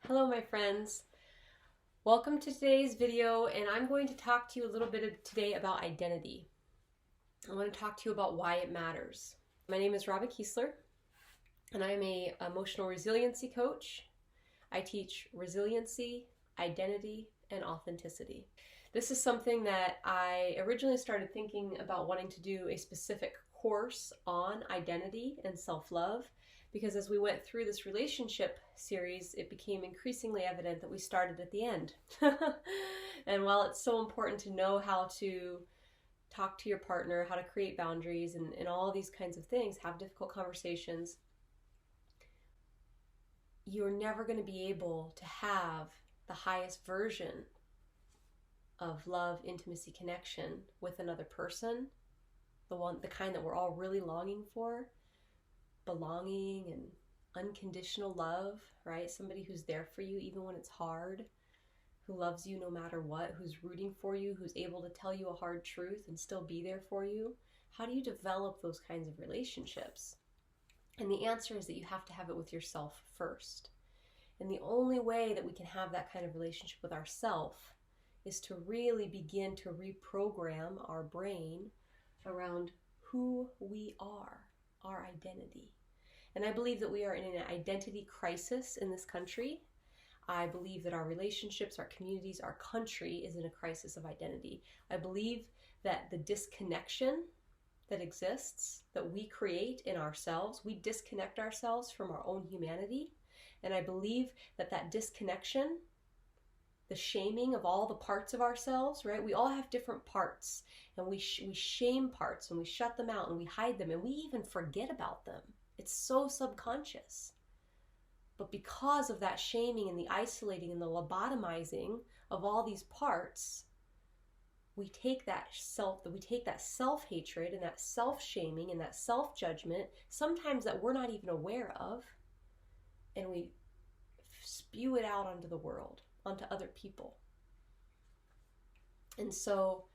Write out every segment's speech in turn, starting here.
Hello my friends, welcome to today's video, and I'm going to talk to you a little bit today about identity. I want to talk to you about why it matters. My name is Robin Kiesler and I am an emotional resiliency coach. I teach resiliency, identity, and authenticity. This is something that I originally started thinking about wanting to do a specific course on identity and self-love, because as we went through this relationship series, it became increasingly evident that we started at the end. And while it's so important to know how to talk to your partner, how to create boundaries, and all these kinds of things, have difficult conversations, you're never going to be able to have the highest version of love, intimacy, connection with another person, the kind that we're all really longing for, belonging and unconditional love, right? Somebody who's there for you even when it's hard, who loves you no matter what, who's rooting for you, who's able to tell you a hard truth and still be there for you. How do you develop those kinds of relationships? And the answer is that you have to have it with yourself first. And the only way that we can have that kind of relationship with ourselves is to really begin to reprogram our brain around who we are, our identity. And I believe that we are in an identity crisis in this country. I believe that our relationships, our communities, our country is in a crisis of identity. I believe that the disconnection that exists, that we create in ourselves, we disconnect ourselves from our own humanity. And I believe that that disconnection, the shaming of all the parts of ourselves, right? We all have different parts, and we shame parts, and we shut them out, and we hide them, and we even forget about them. It's so subconscious. But because of that shaming and the isolating and the lobotomizing of all these parts, we take that self-hatred and that self-shaming and that self-judgment, sometimes that we're not even aware of, and we spew it out onto the world, onto other people. And so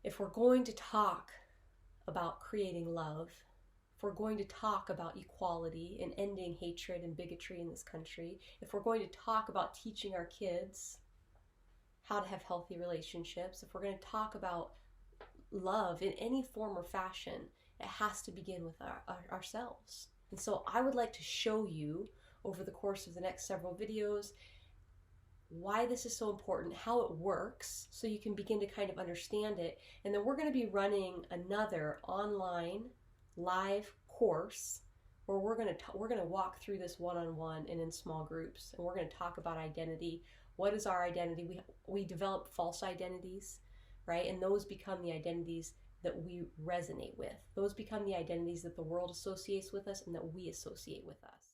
if we're going to talk about creating love, if we're going to talk about equality and ending hatred and bigotry in this country, if we're going to talk about teaching our kids how to have healthy relationships, if we're going to talk about love in any form or fashion, it has to begin with ourselves. And so I would like to show you over the course of the next several videos why this is so important, how it works, so you can begin to kind of understand it. And then we're going to be running another online live course where we're going to walk through this one-on-one and in small groups, and we're going to talk about identity. What is our identity? We develop false identities, right? And those become the identities that we resonate with. Those become the identities that the world associates with us and that we associate with us.